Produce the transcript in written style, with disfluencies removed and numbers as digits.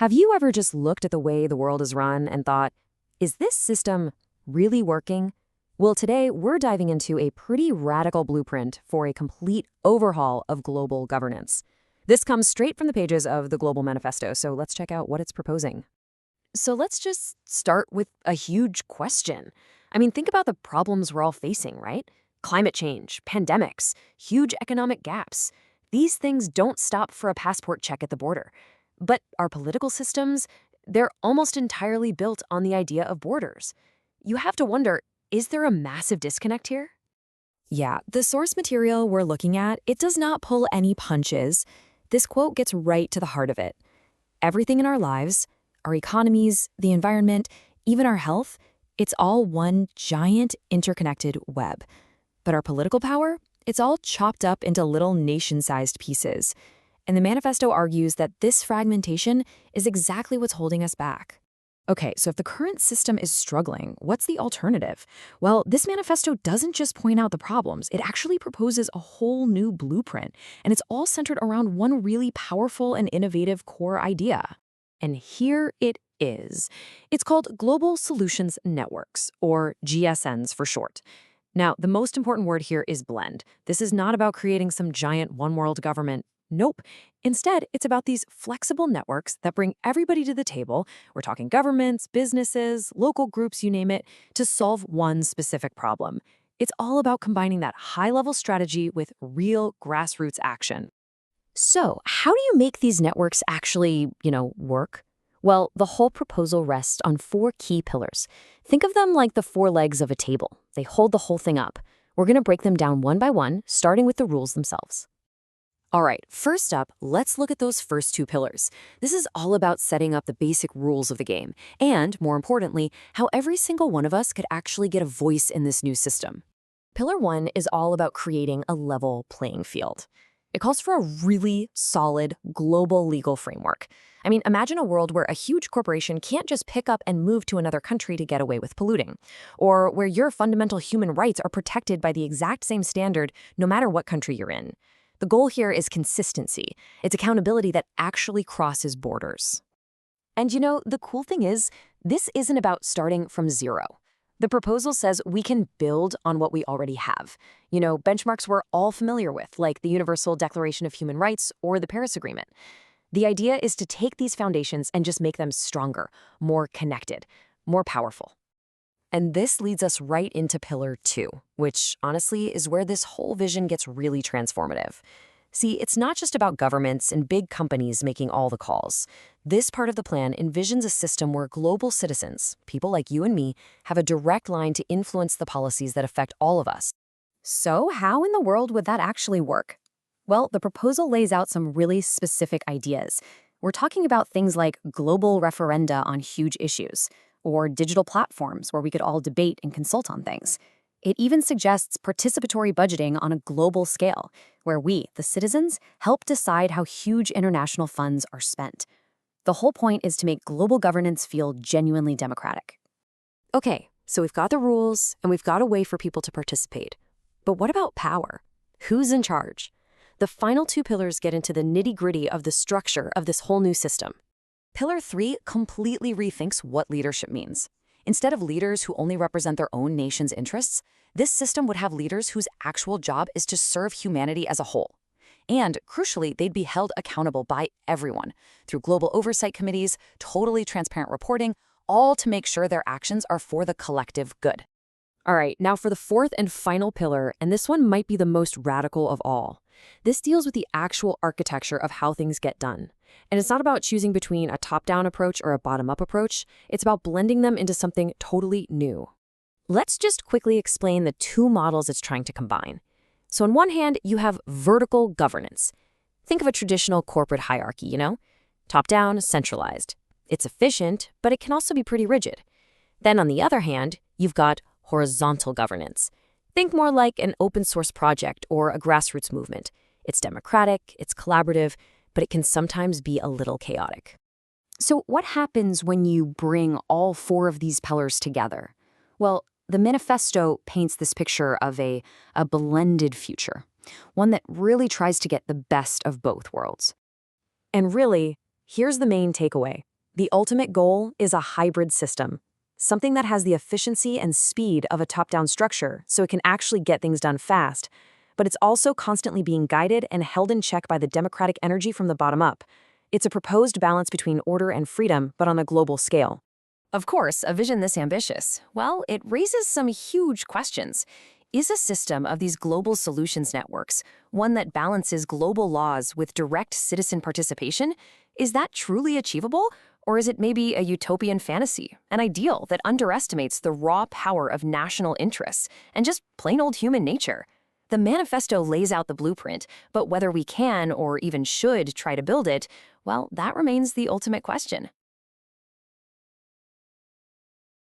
Have you ever just looked at the way the world is run and thought, is this system really working? Well, today we're diving into a pretty radical blueprint for a complete overhaul of global governance. This comes straight from the pages of the Global Manifesto, so let's check out what it's proposing. So let's just start with a huge question. Think about the problems we're all facing, right? Climate change, pandemics, huge economic gaps. These things don't stop for a passport check at the border. But our political systems, they're almost entirely built on the idea of borders. You have to wonder, is there a massive disconnect here? Yeah, the source material we're looking at, it does not pull any punches. This quote gets right to the heart of it. Everything in our lives, our economies, the environment, even our health, it's all one giant interconnected web. But our political power, it's all chopped up into little nation-sized pieces. And the manifesto argues that this fragmentation is exactly what's holding us back. Okay, so if the current system is struggling, what's the alternative? Well, this manifesto doesn't just point out the problems, it actually proposes a whole new blueprint, and it's all centered around one really powerful and innovative core idea. And here it is. It's called Global Solutions Networks, or GSNs for short. Now, the most important word here is blend. This is not about creating some giant one-world government. Nope. Instead, it's about these flexible networks that bring everybody to the table. We're talking governments, businesses, local groups, you name it, to solve one specific problem. It's all about combining that high-level strategy with real grassroots action. So, how do you make these networks actually, work? Well, the whole proposal rests on 4 key pillars. Think of them like the 4 legs of a table. They hold the whole thing up. We're going to break them down one by one, starting with the rules themselves. All right, first up, let's look at those first 2 pillars. This is all about setting up the basic rules of the game, and, more importantly, how every single one of us could actually get a voice in this new system. Pillar 1 is all about creating a level playing field. It calls for a really solid global legal framework. Imagine a world where a huge corporation can't just pick up and move to another country to get away with polluting, or where your fundamental human rights are protected by the exact same standard no matter what country you're in. The goal here is consistency. It's accountability that actually crosses borders. And the cool thing is, this isn't about starting from zero. The proposal says we can build on what we already have. Benchmarks we're all familiar with, like the Universal Declaration of Human Rights or the Paris Agreement. The idea is to take these foundations and just make them stronger, more connected, more powerful. And this leads us right into Pillar 2, which honestly is where this whole vision gets really transformative. See, it's not just about governments and big companies making all the calls. This part of the plan envisions a system where global citizens, people like you and me, have a direct line to influence the policies that affect all of us. So how in the world would that actually work? Well, the proposal lays out some really specific ideas. We're talking about things like global referenda on huge issues, or digital platforms where we could all debate and consult on things. It even suggests participatory budgeting on a global scale, where we, the citizens, help decide how huge international funds are spent. The whole point is to make global governance feel genuinely democratic. Okay, so we've got the rules, and we've got a way for people to participate. But what about power? Who's in charge? The final 2 pillars get into the nitty-gritty of the structure of this whole new system. Pillar 3 completely rethinks what leadership means. Instead of leaders who only represent their own nation's interests, this system would have leaders whose actual job is to serve humanity as a whole. And, crucially, they'd be held accountable by everyone through global oversight committees, totally transparent reporting, all to make sure their actions are for the collective good. All right, now for the 4th and final pillar, and this one might be the most radical of all. This deals with the actual architecture of how things get done. And it's not about choosing between a top-down approach or a bottom-up approach. It's about blending them into something totally new. Let's just quickly explain the 2 models it's trying to combine. So on one hand, you have vertical governance. Think of a traditional corporate hierarchy, Top-down, centralized. It's efficient, but it can also be pretty rigid. Then on the other hand, you've got horizontal governance. Think more like an open-source project or a grassroots movement. It's democratic, it's collaborative, but it can sometimes be a little chaotic. So what happens when you bring all 4 of these pillars together? Well, the manifesto paints this picture of a blended future, one that really tries to get the best of both worlds. And really, here's the main takeaway. The ultimate goal is a hybrid system, something that has the efficiency and speed of a top-down structure so it can actually get things done fast, but it's also constantly being guided and held in check by the democratic energy from the bottom up. It's a proposed balance between order and freedom, but on a global scale. Of course, a vision this ambitious, well, it raises some huge questions. Is a system of these global solutions networks one that balances global laws with direct citizen participation? Is that truly achievable? Or is it maybe a utopian fantasy, an ideal that underestimates the raw power of national interests and just plain old human nature? The manifesto lays out the blueprint, but whether we can or even should try to build it, well, that remains the ultimate question.